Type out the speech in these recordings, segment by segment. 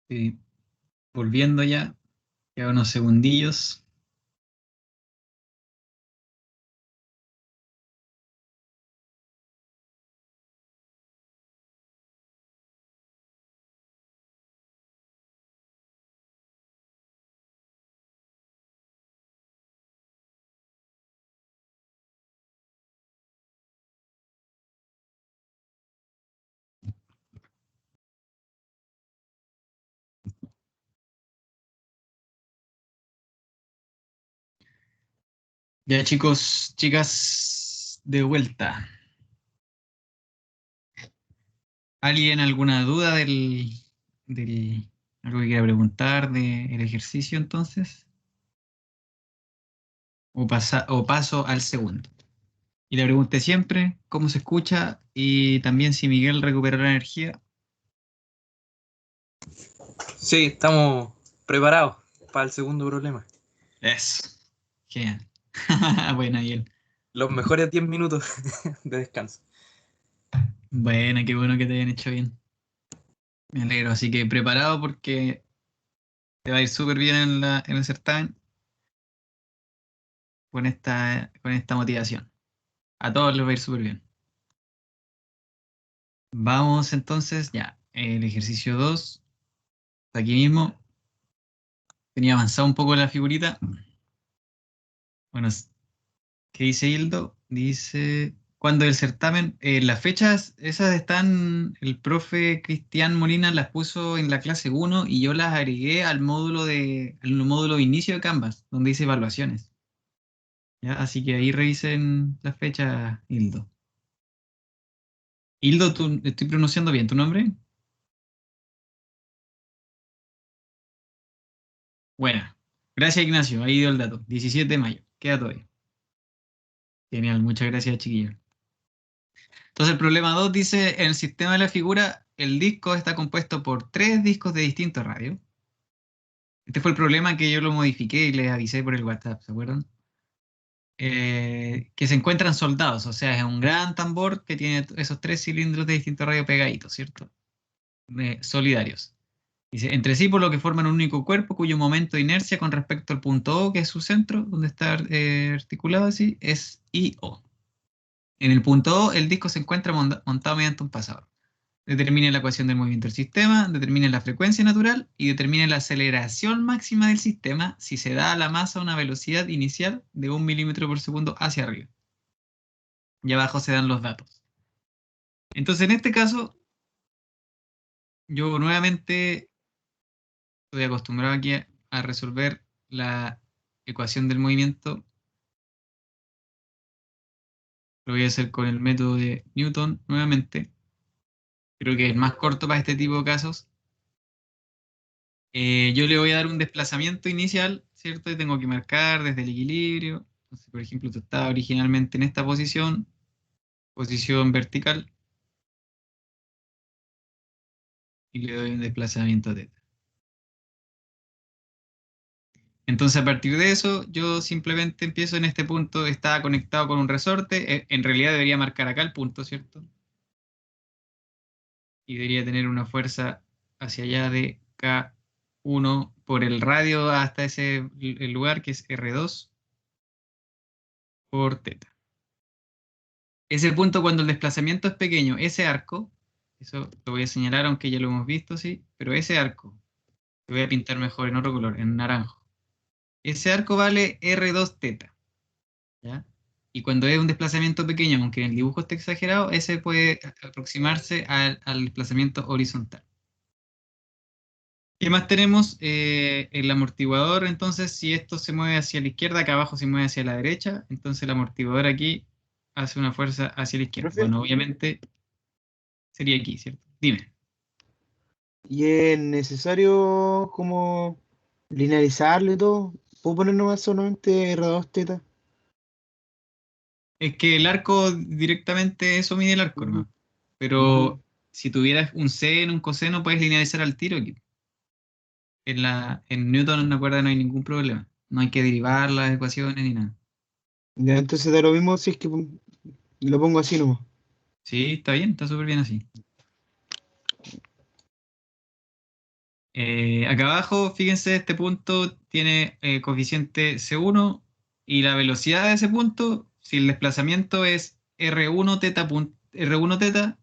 Estoy volviendo ya. Quedan unos segundillos. Ya chicos, chicas, de vuelta. ¿Alguien alguna duda del algo que quiera preguntar del ejercicio entonces? O paso al segundo. Y le pregunté siempre cómo se escucha y también si Miguel recuperó la energía. Sí, estamos preparados para el segundo problema. Eso. Genial. Buena, Miguel. Los mejores 10 minutos de descanso. Buena, qué bueno que te hayan hecho bien. Me alegro. Así que preparado porque te va a ir súper bien en el certamen con esta motivación. A todos les va a ir súper bien. Vamos entonces, ya. El ejercicio 2 aquí mismo. Tenía avanzado un poco la figurita. Bueno, ¿qué dice Hildo? Dice, ¿cuándo el certamen? Las fechas, esas están, el profe Cristian Molina las puso en la clase 1 y yo las agregué al módulo de inicio de Canvas, donde dice evaluaciones. ¿Ya? Así que ahí revisen las fechas, Hildo. Hildo, ¿tú, estoy pronunciando bien tu nombre? Buena. Gracias, Ignacio. Ahí dio el dato. 17 de mayo. Queda todavía. Genial. Muchas gracias, chiquillos. Entonces, el problema 2 dice, en el sistema de la figura, el disco está compuesto por 3 discos de distintos radios. Este fue el problema que yo lo modifiqué y les avisé por el WhatsApp, ¿se acuerdan? Que se encuentran soldados, o sea, es un gran tambor que tiene esos 3 cilindros de distintos radios pegaditos, ¿cierto? Solidarios. Dice, entre sí, por lo que forman un único cuerpo cuyo momento de inercia con respecto al punto O, que es su centro, donde está articulado así, es I-O. En el punto O, el disco se encuentra montado mediante un pasador. Determine la ecuación del movimiento del sistema, determine la frecuencia natural y determine la aceleración máxima del sistema si se da a la masa una velocidad inicial de 1 milímetro por segundo hacia arriba. Y abajo se dan los datos. Entonces, en este caso, yo nuevamente estoy acostumbrado aquí a resolver la ecuación del movimiento. Lo voy a hacer con el método de Newton nuevamente. Creo que es más corto para este tipo de casos. Yo le voy a dar un desplazamiento inicial, ¿cierto? Y tengo que marcar desde el equilibrio. Entonces, por ejemplo, tú estabas originalmente en esta posición vertical, y le doy un desplazamiento θ. Entonces, a partir de eso, yo simplemente empiezo en este punto, está conectado con un resorte. En realidad debería marcar acá el punto, ¿cierto? Y debería tener una fuerza hacia allá de K1 por el radio hasta el lugar que es R2 por θ. Ese punto cuando el desplazamiento es pequeño, ese arco, eso lo voy a señalar aunque ya lo hemos visto, sí, pero ese arco, lo voy a pintar mejor en otro color, en naranjo. Ese arco vale R2θ, ¿ya? Y cuando es un desplazamiento pequeño, aunque en el dibujo esté exagerado, ese puede aproximarse al desplazamiento horizontal. ¿Qué más tenemos? El amortiguador, entonces, si esto se mueve hacia la izquierda, acá abajo se mueve hacia la derecha, entonces el amortiguador aquí hace una fuerza hacia la izquierda. Profe, Bueno, obviamente sería aquí, ¿cierto? Dime. ¿y es necesario como linealizarlo y todo? ¿Puedo poner nomás solamente R2 teta? Es que el arco directamente eso mide el arco, Ujú, hermano. Pero si tuvieras un seno, un coseno, puedes linealizar al tiro aquí. En Newton, en la cuerda no hay ningún problema. No hay que derivar las ecuaciones ni nada. Ya, entonces da lo mismo si es que lo pongo así nomás. Sí, está bien, está súper bien así. Acá abajo, fíjense, este punto tiene coeficiente C1 y la velocidad de ese punto, si el desplazamiento es R1 teta, R1 teta,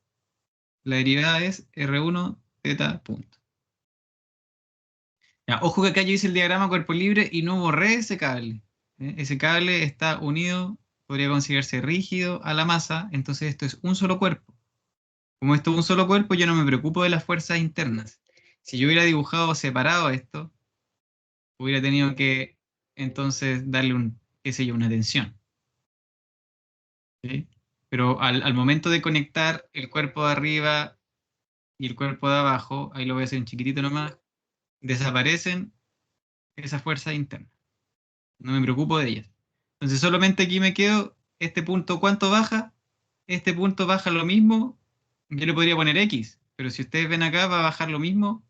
la derivada es R1 teta punto. Ya, ojo que acá yo hice el diagrama cuerpo libre y no borré ese cable. Ese cable está unido, podría considerarse rígido a la masa, entonces esto es un solo cuerpo. Como esto es un solo cuerpo, yo no me preocupo de las fuerzas internas. Si yo hubiera dibujado separado esto, hubiera tenido que entonces darle qué sé yo, una tensión. ¿Sí? Pero al momento de conectar el cuerpo de arriba y el cuerpo de abajo, ahí lo voy a hacer en chiquitito nomás, desaparecen esas fuerzas internas. No me preocupo de ellas. Entonces solamente aquí me quedo, este punto, ¿cuánto baja? Este punto baja lo mismo, yo le podría poner X, pero si ustedes ven acá va a bajar lo mismo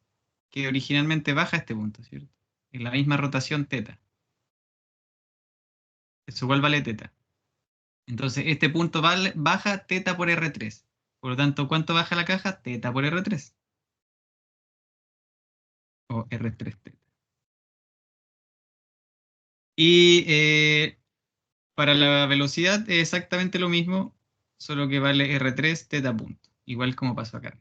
que originalmente baja este punto, ¿cierto? En la misma rotación teta. Eso igual vale teta. Entonces este punto baja teta por R3. Por lo tanto, ¿cuánto baja la caja? Teta por R3. O R3 teta. Y para la velocidad es exactamente lo mismo, solo que vale R3 teta punto. Igual como pasó acá.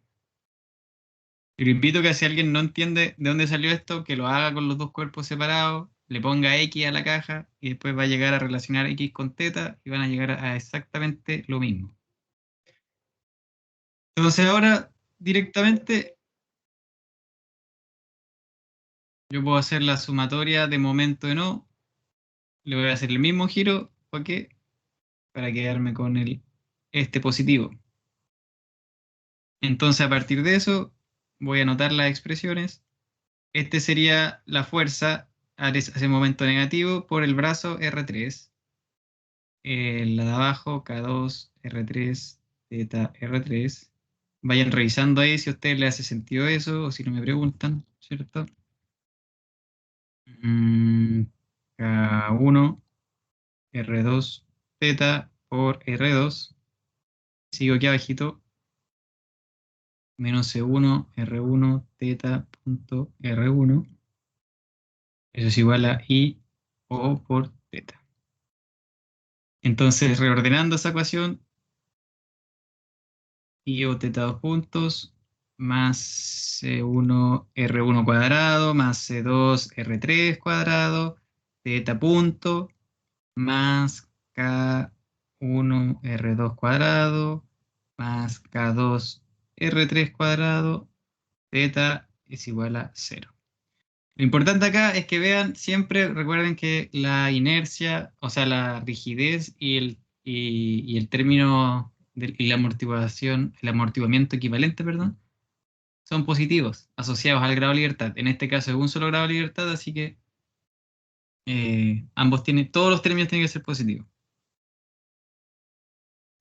Y lo invito a que si alguien no entiende de dónde salió esto, que lo haga con los dos cuerpos separados, le ponga X a la caja y después va a llegar a relacionar X con teta y van a llegar a exactamente lo mismo. Entonces ahora directamente yo puedo hacer la sumatoria de momento de no. Le voy a hacer el mismo giro. ¿Para qué? Para quedarme con este positivo. Entonces a partir de eso voy a anotar las expresiones. Este sería la fuerza a ese momento negativo por el brazo R3. La de abajo, K2, R3, teta, R3. Vayan revisando ahí si a ustedes les hace sentido eso o si no me preguntan, ¿cierto? K1, R2, teta por R2. Sigo aquí abajito. Menos C1, R1, teta punto R1. Eso es igual a I O por teta. Entonces, reordenando esa ecuación, I o teta 2 puntos, más C1 R1 cuadrado, más C2 R3 cuadrado, teta punto, más K1 R2 cuadrado, más K2 R3 cuadrado, teta es igual a 0. Lo importante acá es que vean siempre, recuerden que la inercia, o sea, la rigidez y el término y la amortiguación, el amortiguamiento equivalente, perdón, son positivos, asociados al grado de libertad. En este caso es un solo grado de libertad, así que todos los términos tienen que ser positivos.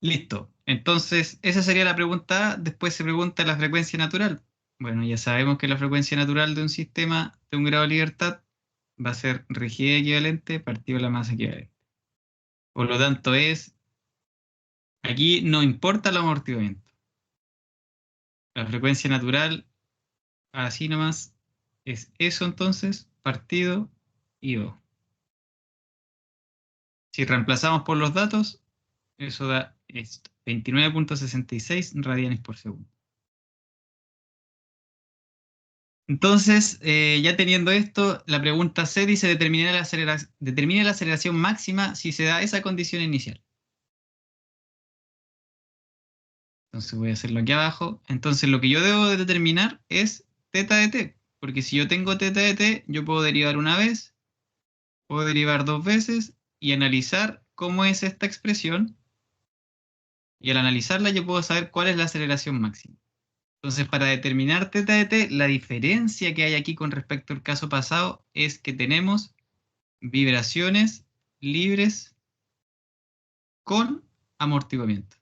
Listo. Entonces, esa sería la pregunta A. Después se pregunta la frecuencia natural. Bueno, ya sabemos que la frecuencia natural de un sistema de un grado de libertad va a ser rigidez equivalente partido la masa equivalente. Por lo tanto, aquí no importa el amortiguamiento. La frecuencia natural, así nomás, es eso entonces, partido I/O. Si reemplazamos por los datos, eso da esto, 29.66 radianes por segundo. Entonces, ya teniendo esto, la pregunta C dice determine la aceleración máxima si se da esa condición inicial. Entonces voy a hacerlo aquí abajo. Entonces lo que yo debo de determinar es teta de t, porque si yo tengo teta de t, yo puedo derivar una vez, puedo derivar dos veces y analizar cómo es esta expresión. Y al analizarla yo puedo saber cuál es la aceleración máxima. Entonces, para determinar teta de t, la diferencia que hay aquí con respecto al caso pasado es que tenemos vibraciones libres con amortiguamiento.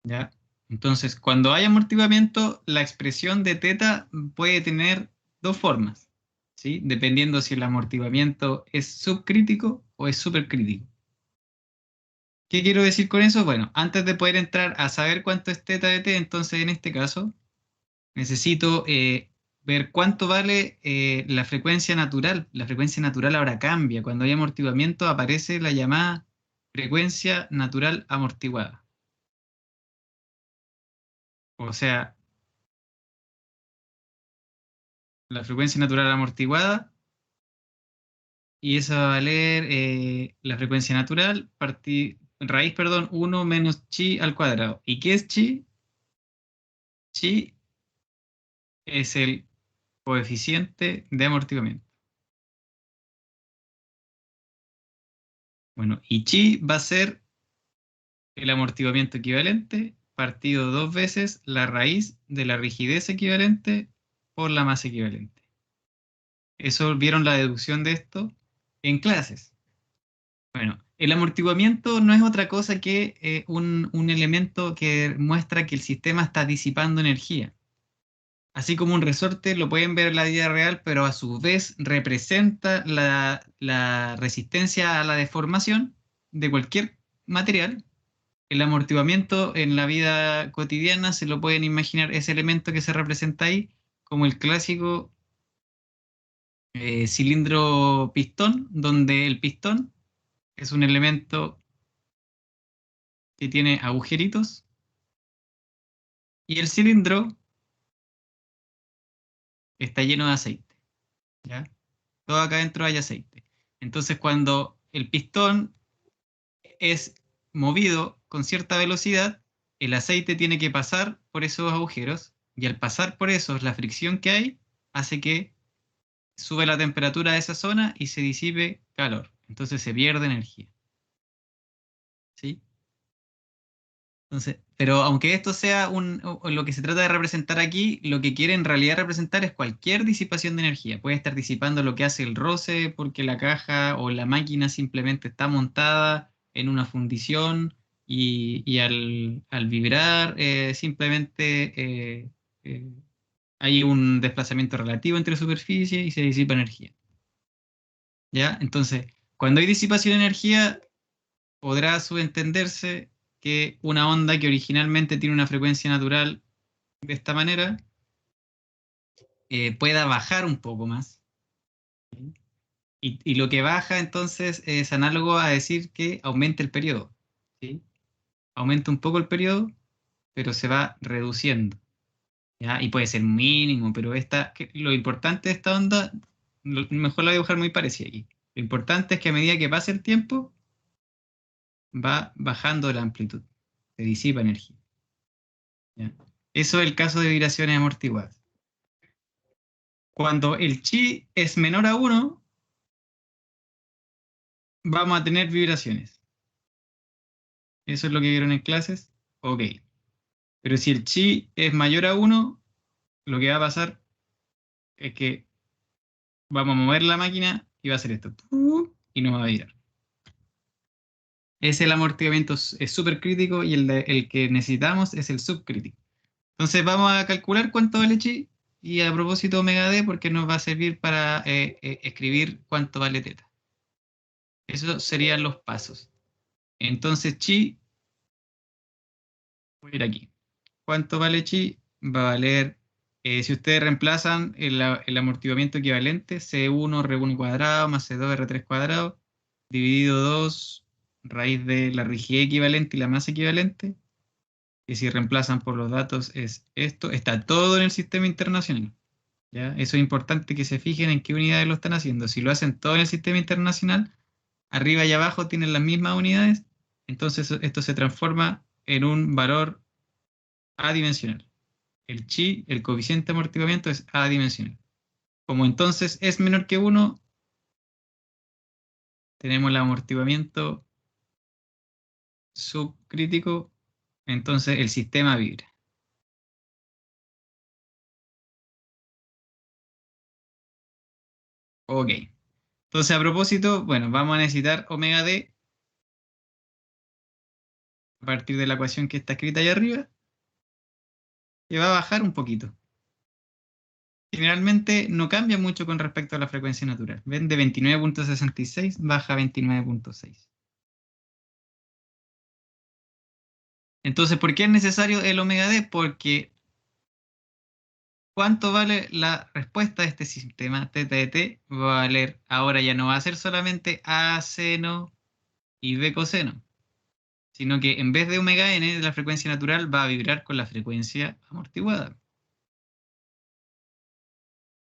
¿Ya? Entonces, cuando hay amortiguamiento, la expresión de teta puede tener dos formas, ¿sí? Dependiendo si el amortiguamiento es subcrítico o es supercrítico. ¿Qué quiero decir con eso? Bueno, antes de poder entrar a saber cuánto es teta de t, entonces en este caso necesito ver cuánto vale la frecuencia natural. La frecuencia natural ahora cambia. Cuando hay amortiguamiento aparece la llamada frecuencia natural amortiguada. O sea, la frecuencia natural amortiguada, y eso va a valer la frecuencia natural, raíz, perdón, 1 menos chi al cuadrado. ¿Y qué es chi? Chi es el coeficiente de amortiguamiento. Bueno, y chi va a ser el amortiguamiento equivalente partido dos veces la raíz de la rigidez equivalente por la masa equivalente. Eso vieron la deducción de esto en clases. Bueno, el amortiguamiento no es otra cosa que un elemento que muestra que el sistema está disipando energía. Así como un resorte lo pueden ver en la vida real, pero a su vez representa la resistencia a la deformación de cualquier material. El amortiguamiento en la vida cotidiana se lo pueden imaginar ese elemento que se representa ahí como el clásico cilindro pistón, donde el pistón es un elemento que tiene agujeritos y el cilindro está lleno de aceite, ¿ya? Todo acá adentro hay aceite. Entonces, cuando el pistón es movido con cierta velocidad, el aceite tiene que pasar por esos agujeros y al pasar por esos, la fricción que hay hace que sube la temperatura de esa zona y se disipe calor. Entonces se pierde energía. ¿Sí? Entonces, pero aunque esto sea lo que se trata de representar aquí, lo que quiere en realidad representar es cualquier disipación de energía. Puede estar disipando lo que hace el roce porque la caja o la máquina simplemente está montada en una fundición y al vibrar simplemente eh, hay un desplazamiento relativo entre superficies y se disipa energía. ¿Ya? Entonces, cuando hay disipación de energía, podrá subentenderse que una onda que originalmente tiene una frecuencia natural de esta manera pueda bajar un poco más. ¿Sí? Y lo que baja entonces es análogo a decir que aumenta el periodo. ¿Sí? Aumenta un poco el periodo, pero se va reduciendo. ¿Ya? Y puede ser mínimo, pero lo importante de esta onda, mejor la voy a dibujar muy parecida aquí. Lo importante es que a medida que pasa el tiempo, va bajando la amplitud, se disipa energía. ¿Ya? Eso es el caso de vibraciones amortiguadas. Cuando el chi es menor a 1, vamos a tener vibraciones. Eso es lo que vieron en clases. Ok. Pero si el chi es mayor a 1, lo que va a pasar es que vamos a mover la máquina y va a hacer esto. Y nos va a virar. Ese el amortiguamiento es súper crítico y el que necesitamos es el subcrítico. Entonces vamos a calcular cuánto vale chi y a propósito omega d porque nos va a servir para escribir cuánto vale teta. Esos serían los pasos. Entonces chi, voy a ir aquí. ¿Cuánto vale chi? Va a valer, si ustedes reemplazan el amortiguamiento equivalente, C1 R1 cuadrado más C2 R3 cuadrado, dividido 2 raíz de la rigidez equivalente y la masa equivalente, y si reemplazan por los datos es esto, está todo en el sistema internacional. ¿Ya? Eso es importante que se fijen en qué unidades lo están haciendo. Si lo hacen todo en el sistema internacional, arriba y abajo tienen las mismas unidades, entonces esto se transforma en un valor adimensional. El chi, el coeficiente de amortiguamiento es adimensional. Como entonces es menor que 1, tenemos el amortiguamiento subcrítico, entonces el sistema vibra. Ok. Entonces a propósito, bueno, vamos a necesitar omega d a partir de la ecuación que está escrita ahí arriba, que va a bajar un poquito. Generalmente no cambia mucho con respecto a la frecuencia natural. Ven, de 29.66 baja a 29.6. Entonces, ¿por qué es necesario el omega d? Porque ¿cuánto vale la respuesta de este sistema? Teta de t va a valer, ahora ya no va a ser solamente a seno y b coseno, sino que en vez de omega n de la frecuencia natural va a vibrar con la frecuencia amortiguada.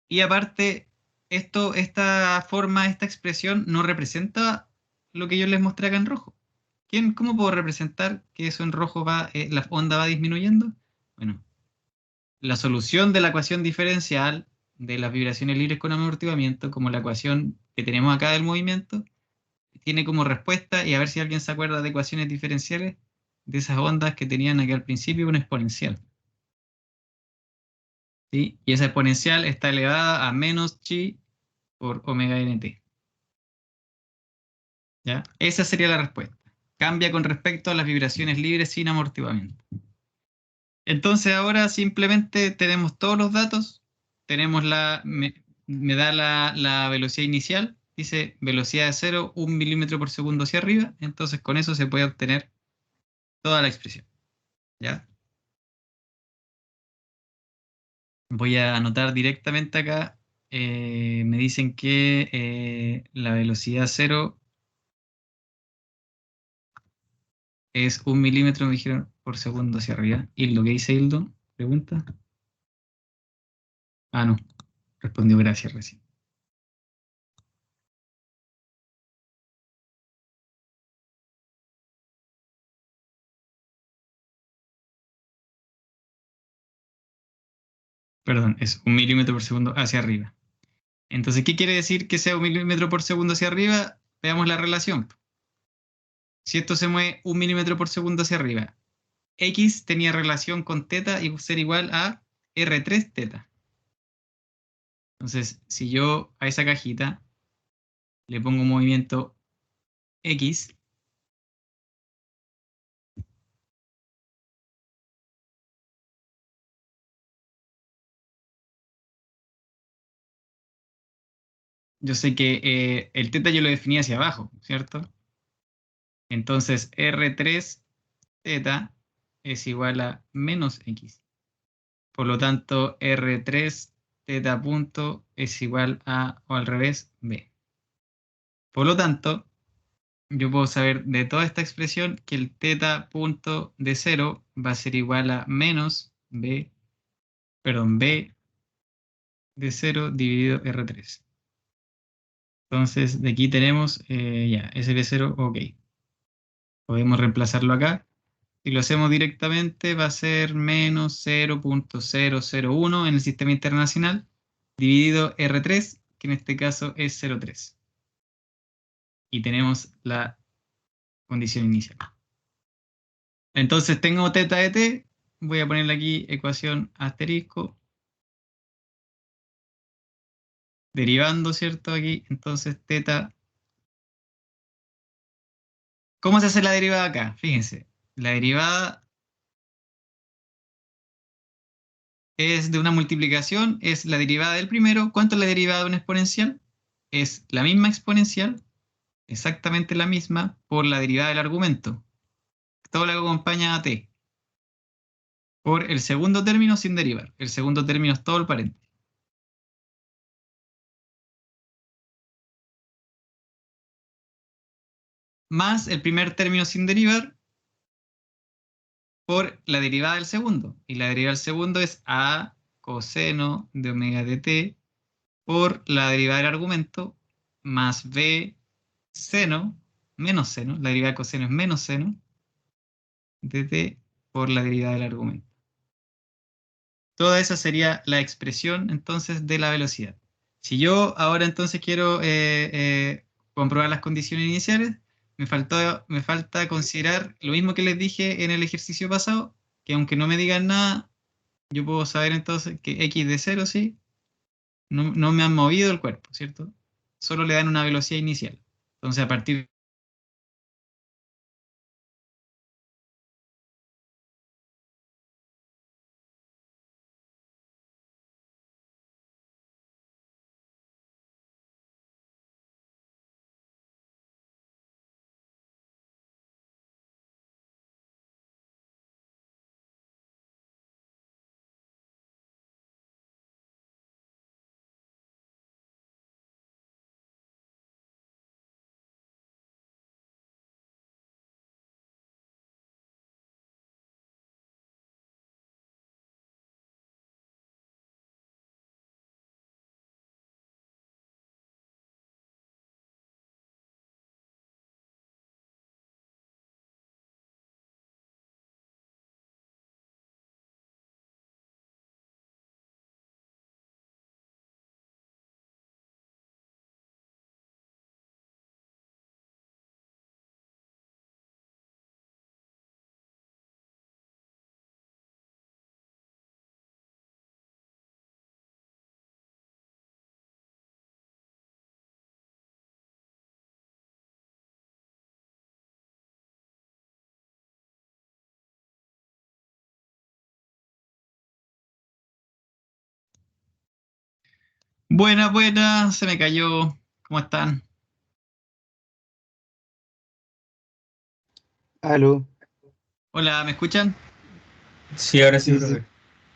Y aparte, esta forma, esta expresión no representa lo que yo les mostré acá en rojo. ¿Cómo puedo representar que eso en rojo va, la onda va disminuyendo? Bueno, la solución de la ecuación diferencial de las vibraciones libres con amortiguamiento, como la ecuación que tenemos acá del movimiento, tiene como respuesta, y a ver si alguien se acuerda de ecuaciones diferenciales, de esas ondas que tenían aquí al principio una exponencial. ¿Sí? Y esa exponencial está elevada a menos chi por omega nt. ¿Ya? Esa sería la respuesta. Cambia con respecto a las vibraciones libres sin amortiguamiento. Entonces ahora simplemente tenemos todos los datos, tenemos me da la velocidad inicial, dice velocidad de 0, 1 milímetro por segundo hacia arriba, entonces con eso se puede obtener toda la expresión. ¿Ya? Voy a anotar directamente acá, me dicen que la velocidad 0 es 1 milímetro, me dijeron, por segundo hacia arriba. Hildo, ¿qué dice Hildo? Pregunta. Ah, no, respondió gracias recién. Perdón, es 1 milímetro por segundo hacia arriba. Entonces, ¿qué quiere decir que sea 1 milímetro por segundo hacia arriba? Veamos la relación. Si esto se mueve 1 milímetro por segundo hacia arriba, X tenía relación con teta y ser igual a R3 teta. Entonces, si yo a esa cajita le pongo un movimiento X, yo sé que el teta yo lo definí hacia abajo, ¿cierto? Entonces, R3 teta es igual a menos X. Por lo tanto, R3 teta punto es igual a, o al revés, B. Por lo tanto, yo puedo saber de toda esta expresión que el teta punto de 0 va a ser igual a menos B, perdón, B de 0 dividido R3. Entonces, de aquí tenemos, ya, ese B0, ok. Podemos reemplazarlo acá. Si lo hacemos directamente, va a ser menos 0.001 en el sistema internacional, dividido R3, que en este caso es 0.3. Y tenemos la condición inicial. Entonces tengo teta de t, voy a ponerle aquí ecuación asterisco, derivando, ¿cierto? Aquí, entonces teta. ¿Cómo se hace la derivada acá? Fíjense, la derivada es de una multiplicación, es la derivada del primero. ¿Cuánto es la derivada de una exponencial? Es la misma exponencial, exactamente la misma, por la derivada del argumento. Todo lo que acompaña a t. Por el segundo término sin derivar. El segundo término es todo el paréntesis. Más el primer término sin derivar por la derivada del segundo. Y la derivada del segundo es a coseno de omega de t por la derivada del argumento más b seno, menos seno, la derivada de coseno es menos seno de t por la derivada del argumento. Toda esa sería la expresión entonces de la velocidad. Si yo ahora entonces quiero comprobar las condiciones iniciales, me falta considerar lo mismo que les dije en el ejercicio pasado, que aunque no me digan nada, yo puedo saber entonces que x de 0, sí, no me han movido el cuerpo, ¿cierto? Solo le dan una velocidad inicial. Entonces a partir Buena, buena, se me cayó. ¿Cómo están? Aló. Hola, ¿me escuchan? Sí, ahora sí, Sí, sí, profe.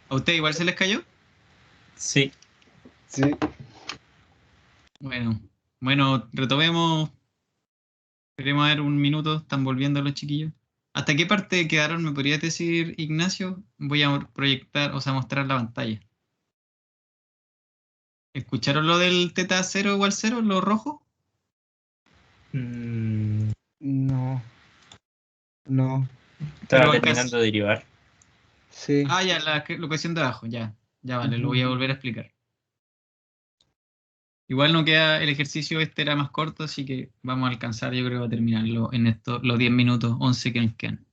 ¿A usted igual se les cayó? Sí. sí. Bueno, bueno, retomemos. Queremos ver un minuto, están volviendo los chiquillos. ¿Hasta qué parte quedaron? ¿Me podría decir, Ignacio? Voy a proyectar, o sea, mostrar la pantalla. ¿Escucharon lo del teta 0 igual 0, lo rojo? Mm, No, no. estaba Pero terminando de derivar. Sí. ya, la ecuación de abajo, ya. Ya vale, lo Ujú. voy a volver a explicar. Igual no queda, el ejercicio este era más corto, así que vamos a alcanzar, yo creo, a terminarlo en estos, los 10 minutos, 11 que nos quedan.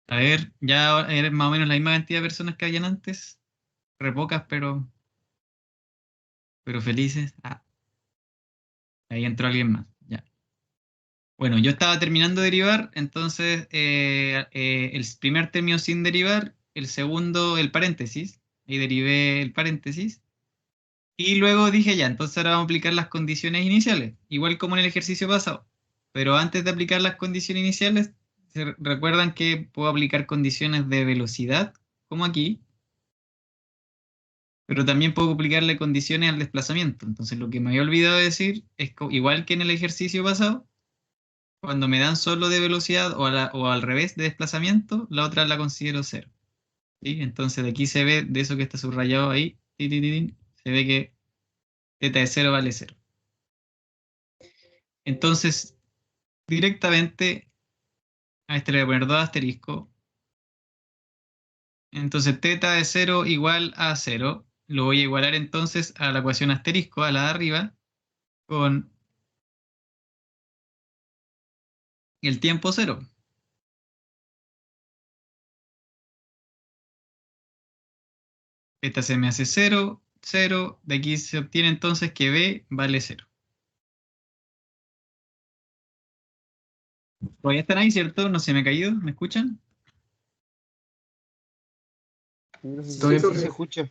A ver, ya eres más o menos la misma cantidad de personas que habían antes. Re pocas, pero felices. Ah, ahí entró alguien más. Ya. Bueno, yo estaba terminando de derivar, entonces el primer término sin derivar, el segundo el paréntesis, y derivé el paréntesis. Y luego dije ya, entonces ahora vamos a aplicar las condiciones iniciales, igual como en el ejercicio pasado. Pero antes de aplicar las condiciones iniciales, recuerdan que puedo aplicar condiciones de velocidad, como aquí, pero también puedo aplicarle condiciones al desplazamiento. Entonces lo que me había olvidado de decir es que, igual que en el ejercicio pasado, cuando me dan solo de velocidad o al revés de desplazamiento, la otra la considero cero. ¿Sí? Entonces de aquí se ve, de eso que está subrayado ahí, se ve que θ de cero vale cero. Entonces, directamente a este le voy a poner 2 asteriscos. Entonces, θ de cero igual a cero. Lo voy a igualar entonces a la ecuación asterisco, a la de arriba, con el tiempo cero. Esta se me hace cero, cero. De aquí se obtiene entonces que b vale cero. Todavía están ahí, ¿cierto? No se me ha caído. ¿Me escuchan? Sí, sí se escucha.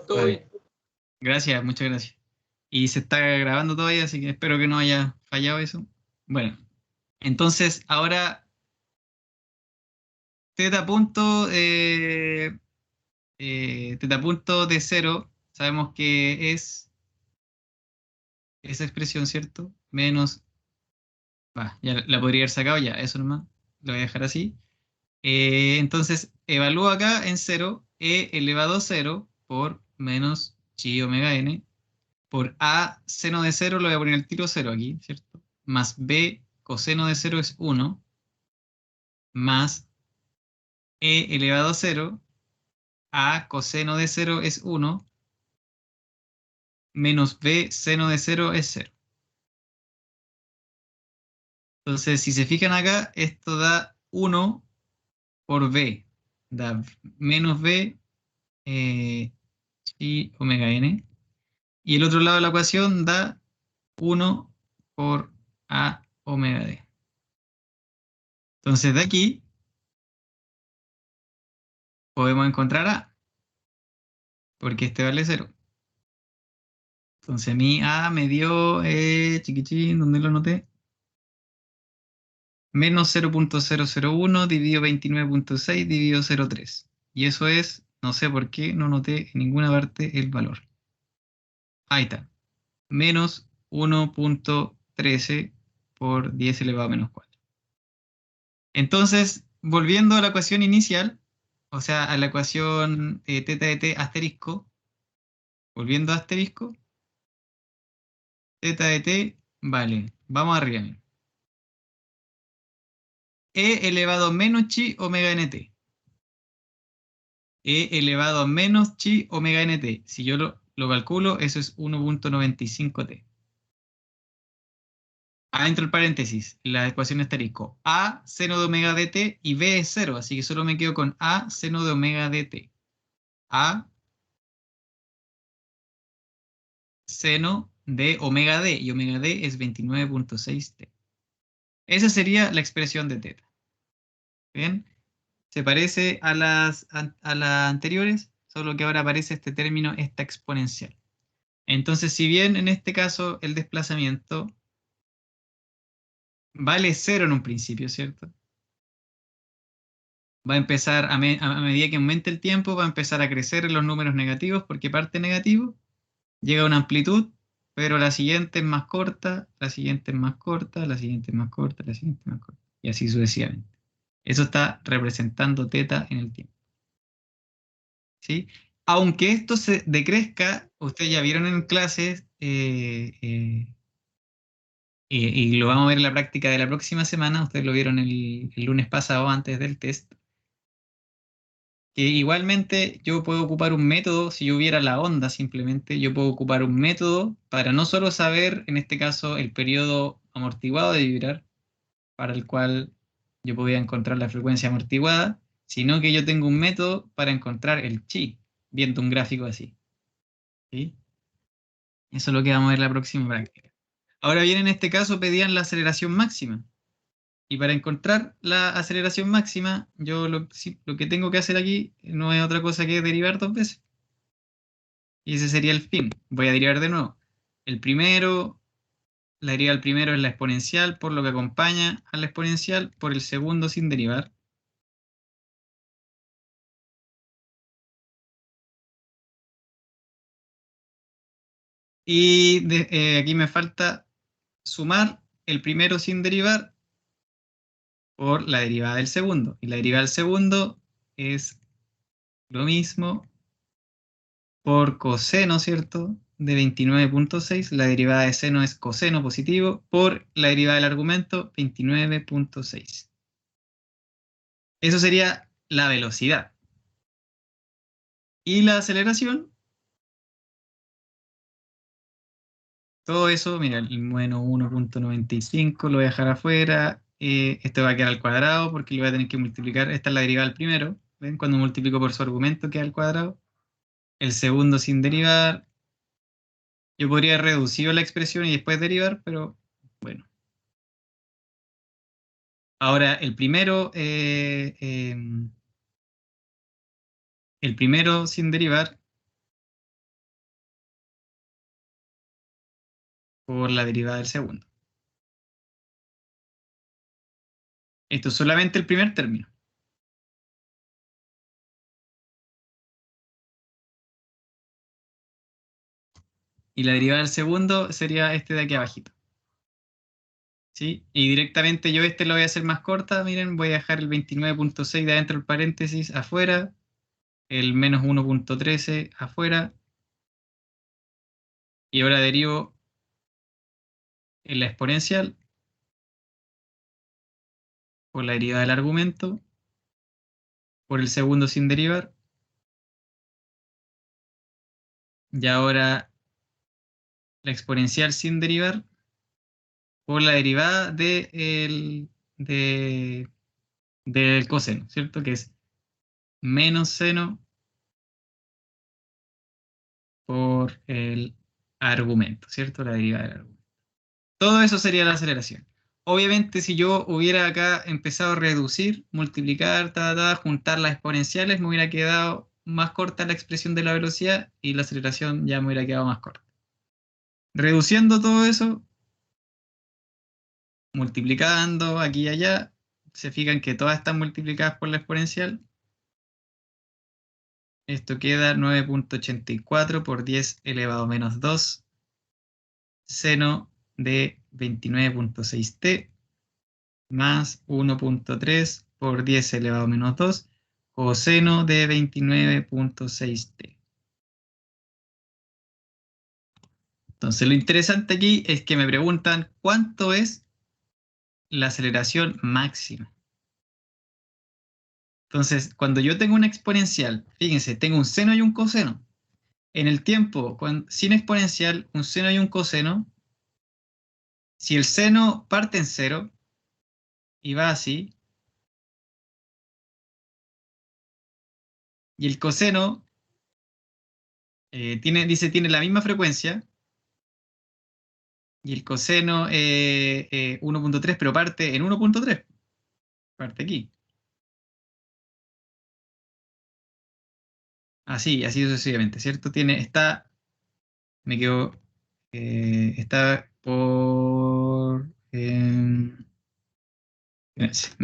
Vale. Gracias, muchas gracias. Y se está grabando todavía, así que espero que no haya fallado eso. Bueno, entonces ahora teta punto, teta punto de cero, sabemos que es esa expresión, ¿cierto? Menos, ya la podría haber sacado ya, eso nomás, lo voy a dejar así. Entonces, evalúo acá en cero, e elevado a cero por menos chi omega n, por a seno de cero, lo voy a poner el tiro cero aquí, ¿cierto? Más b coseno de cero es 1, más e elevado a cero, a coseno de cero es 1, menos b seno de cero es cero. Entonces, si se fijan acá, esto da 1 por b, da menos b chi omega n. Y el otro lado de la ecuación da 1 por a omega d. Entonces, de aquí podemos encontrar a, porque este vale cero. Entonces, mi a me dio, chiquitín, ¿dónde lo anoté? Menos 0.001 dividido 29.6 dividido 0.3. Y eso es, no sé por qué, no noté en ninguna parte el valor. Ahí está. Menos 1.13 por 10 elevado a menos 4. Entonces, volviendo a la ecuación inicial, o sea, a la ecuación θ de t asterisco, volviendo a asterisco, θ de t vale, vamos arriba. Mira. E elevado a menos chi omega nt. E elevado a menos chi omega nt. Si yo lo calculo, eso es 1.95t. Adentro del paréntesis, la ecuación asterisco. A seno de omega dt y b es 0, así que solo me quedo con A seno de omega dt. A seno de omega d, y omega d es 29.6t. Esa sería la expresión de teta. ¿Bien? ¿Se parece a las anteriores? solo que ahora aparece este término, esta exponencial. Entonces, si bien en este caso el desplazamiento vale 0 en un principio, ¿cierto? Va a empezar, a medida que aumente el tiempo, va a empezar a crecer en los números negativos, porque parte negativo, llega a una amplitud, pero la siguiente es más corta, la siguiente es más corta, la siguiente es más corta, la siguiente es más corta, y así sucesivamente. Eso está representando teta en el tiempo. ¿Sí? Aunque esto se decrezca, ustedes ya vieron en clases, y lo vamos a ver en la práctica de la próxima semana, ustedes lo vieron el lunes pasado antes del test, que igualmente yo puedo ocupar un método, si yo hubiera la onda simplemente, yo puedo ocupar un método para no solo saber, en este caso, el periodo amortiguado de vibrar, para el cual yo podía encontrar la frecuencia amortiguada, sino que yo tengo un método para encontrar el chi, viendo un gráfico así. ¿Sí? Eso es lo que vamos a ver en la próxima práctica. Ahora bien, en este caso pedían la aceleración máxima. Y para encontrar la aceleración máxima, yo lo que tengo que hacer aquí no es otra cosa que derivar 2 veces. Y ese sería el fin. Voy a derivar de nuevo. El primero, la derivada del primero es la exponencial, por lo que acompaña a la exponencial, por el segundo sin derivar. Y aquí me falta sumar el primero sin derivar por la derivada del segundo. Y la derivada del segundo es lo mismo por coseno, ¿cierto? De 29.6. La derivada de seno es coseno positivo por la derivada del argumento 29.6. Eso sería la velocidad. Y la aceleración, todo eso, mira, el menos 1.95 lo voy a dejar afuera. Esto va a quedar al cuadrado porque lo voy a tener que multiplicar. Esta es la derivada del primero. ¿Ven? Cuando multiplico por su argumento queda al cuadrado. El segundo sin derivar. Yo podría reducir la expresión y después derivar, pero bueno. Ahora, el primero sin derivar por la derivada del segundo. Esto es solamente el primer término. Y la derivada del segundo sería este de aquí abajito. ¿Sí? Y directamente yo lo voy a hacer más corta. Miren, voy a dejar el 29.6 de adentro del paréntesis afuera. El menos 1.13 afuera. Y ahora derivo en la exponencial por la derivada del argumento. Por el segundo sin derivar. Y ahora la exponencial sin derivar por la derivada del coseno, ¿cierto? Que es menos seno por el argumento, ¿cierto? La derivada del argumento. Todo eso sería la aceleración. Obviamente, si yo hubiera acá empezado a reducir, multiplicar, juntar las exponenciales, me hubiera quedado más corta la expresión de la velocidad y la aceleración ya me hubiera quedado más corta. Reduciendo todo eso, multiplicando aquí y allá, se fijan que todas están multiplicadas por la exponencial. Esto queda 9.84 por 10 elevado a menos 2 seno de 29.6t más 1.3 por 10 elevado a menos 2 coseno de 29.6t. Entonces lo interesante aquí es que me preguntan cuánto es la aceleración máxima. Entonces, cuando yo tengo una exponencial, fíjense, tengo un seno y un coseno. En el tiempo, sin exponencial, un seno y un coseno, si el seno parte en cero y va así, y el coseno tiene la misma frecuencia, y el coseno 1.3, pero parte en 1.3, parte aquí. así sucesivamente, ¿cierto? Me quedo, está por... me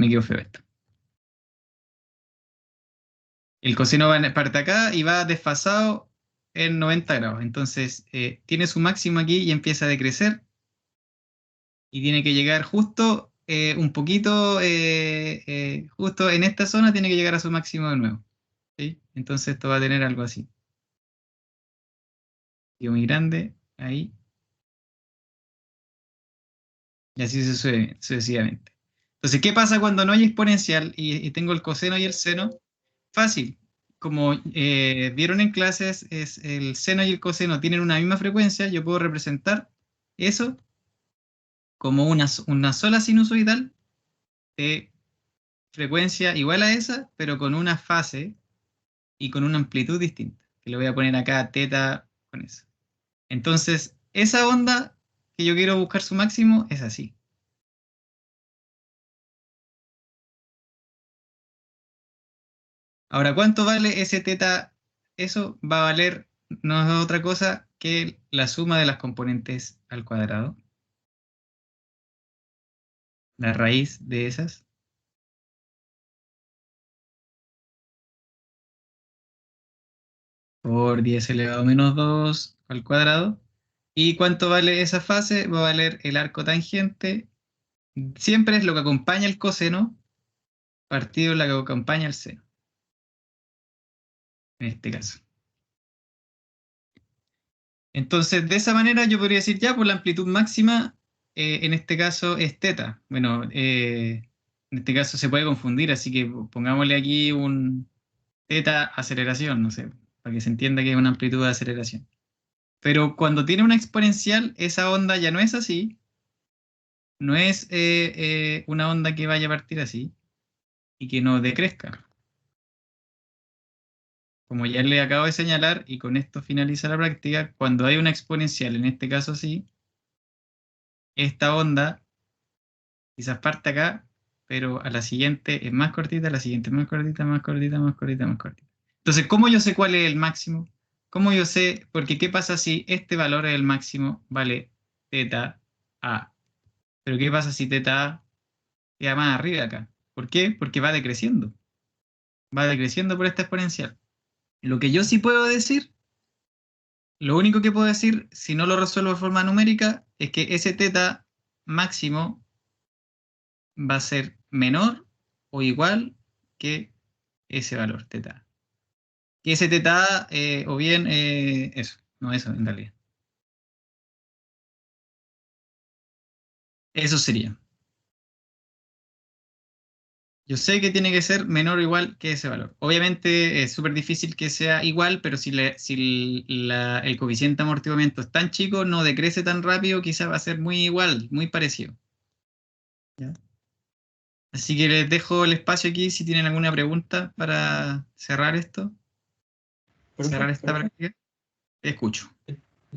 quedo feo esto. El coseno parte acá y va desfasado en 90 grados. Entonces, tiene su máximo aquí y empieza a decrecer. Y tiene que llegar justo un poquito, justo en esta zona tiene que llegar a su máximo de nuevo. ¿Sí? Entonces esto va a tener algo así. Y muy grande, ahí, y así sucesivamente. Entonces, ¿qué pasa cuando no hay exponencial y tengo el coseno y el seno? Fácil. Como vieron en clases, es el seno y el coseno tienen una misma frecuencia, yo puedo representar eso como una sola sinusoidal de frecuencia igual a esa, pero con una fase y con una amplitud distinta. Que le voy a poner acá teta con eso. Entonces, esa onda que yo quiero buscar su máximo es así. Ahora, ¿cuánto vale ese teta? Eso va a valer no es otra cosa que la suma de las componentes al cuadrado, la raíz de esas, por 10 elevado a menos 2 al cuadrado. ¿Y cuánto vale esa fase? Va a valer el arco tangente. Siempre es lo que acompaña el coseno partido lo que acompaña el seno, en este caso. Entonces, de esa manera yo podría decir ya, por la amplitud máxima, en este caso es teta. Bueno, en este caso se puede confundir, así que pongámosle aquí un teta aceleración, no sé, para que se entienda que es una amplitud de aceleración. Pero cuando tiene una exponencial, esa onda ya no es así, no es una onda que vaya a partir así y que no decrezca. Como ya le acabo de señalar, y con esto finaliza la práctica, cuando hay una exponencial, en este caso sí, esta onda quizás parte acá, pero a la siguiente es más cortita, a la siguiente es más cortita, más cortita, más cortita, más cortita. Entonces, ¿cómo yo sé cuál es el máximo? ¿Cómo yo sé? Porque ¿qué pasa si este valor es el máximo? Vale teta A. Pero ¿qué pasa si teta A queda más arriba acá? ¿Por qué? Porque va decreciendo. Va decreciendo por esta exponencial. Lo que yo sí puedo decir, lo único que puedo decir, si no lo resuelvo de forma numérica, es que ese teta máximo va a ser menor o igual que ese valor teta. Y ese teta, o bien eso, no eso en realidad. Eso sería. Yo sé que tiene que ser menor o igual que ese valor. Obviamente es súper difícil que sea igual, pero si el coeficiente de amortiguamiento es tan chico, no decrece tan rápido, quizás va a ser muy igual, muy parecido. ¿Ya? Así que les dejo el espacio aquí si tienen alguna pregunta para cerrar esto, cerrar Profe, esta práctica. Escucho.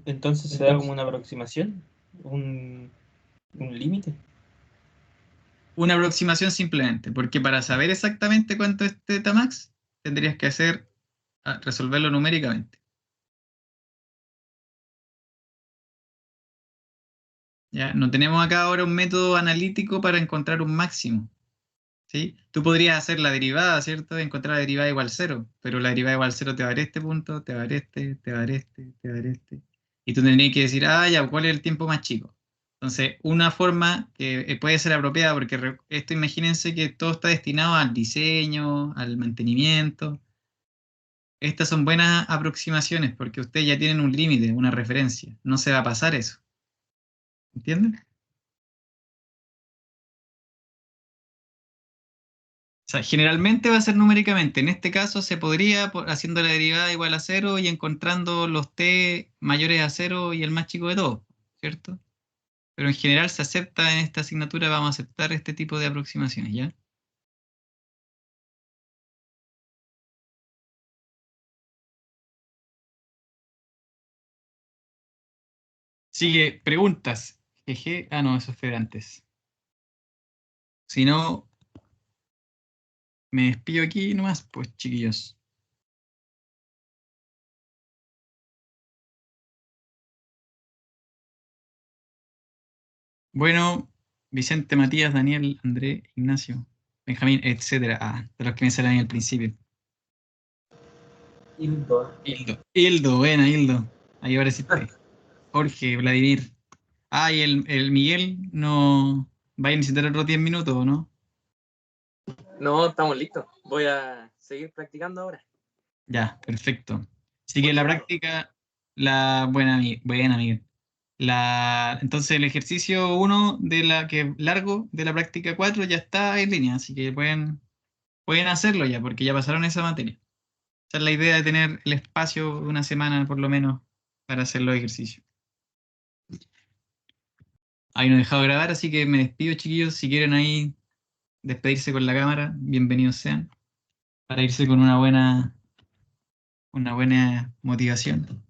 entonces se da como una aproximación, un, un límite. Una aproximación simplemente, porque para saber exactamente cuánto es teta max, tendrías que resolverlo numéricamente. ¿Ya? No tenemos acá ahora un método analítico para encontrar un máximo. ¿Sí? Tú podrías hacer la derivada, ¿cierto? Encontrar la derivada igual cero, pero la derivada igual cero te va a dar este punto, te va a dar este, te va a dar este, te va a dar este. Y tú tendrías que decir, ah, ya, ¿cuál es el tiempo más chico? Entonces, una forma que puede ser apropiada, porque esto imagínense que todo está destinado al diseño, al mantenimiento. Estas son buenas aproximaciones porque ustedes ya tienen un límite, una referencia. No se va a pasar eso. ¿Entienden? O sea, generalmente va a ser numéricamente. En este caso se podría, haciendo la derivada igual a cero y encontrando los t mayores a cero y el más chico de todos, ¿cierto? Pero en general se acepta en esta asignatura, vamos a aceptar este tipo de aproximaciones, ¿ya? Sigue, preguntas. Jeje. Ah, no, eso fue de antes. Si no, me despido aquí nomás, pues chiquillos. Bueno, Vicente, Matías, Daniel, André, Ignacio, Benjamín, etcétera. De los que me salen al principio. Hildo. Hildo, buena, Hildo. Ahí apareciste. Jorge, Vladimir. Y el Miguel no va a necesitar otros 10 minutos, ¿o no? No, estamos listos. Voy a seguir practicando ahora. Ya, perfecto. Así que la práctica, buena, Miguel. Entonces el ejercicio 1 largo de la práctica 4 ya está en línea, así que pueden hacerlo ya, porque ya pasaron esa materia. Esa es la idea de tener el espacio de una semana por lo menos para hacer los ejercicios. Ahí no he dejado grabar, así que me despido, chiquillos. Si quieren ahí despedirse con la cámara, bienvenidos sean, para irse con una buena motivación.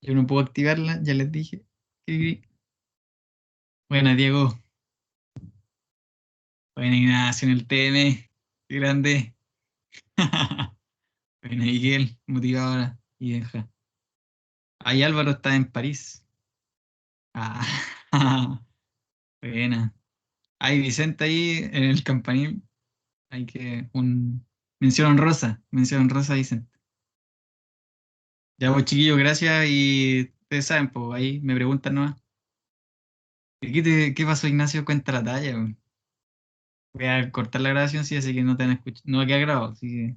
Yo no puedo activarla, ya les dije. Buena, Diego. Buena, Ignacio en el TM. Qué grande. Buena, Miguel, motivadora. Y deja. Ahí Álvaro está en París. Ah, buena. Hay Vicente ahí en el campanil. Hay que mención honrosa, Vicente. Ya pues chiquillos, gracias y ustedes saben, pues ahí me preguntan nomás. ¿Qué pasó, Ignacio? Cuenta la talla, weón. Voy a cortar la grabación, sí, así que no te van a escuchar, no va a quedar grabado, así que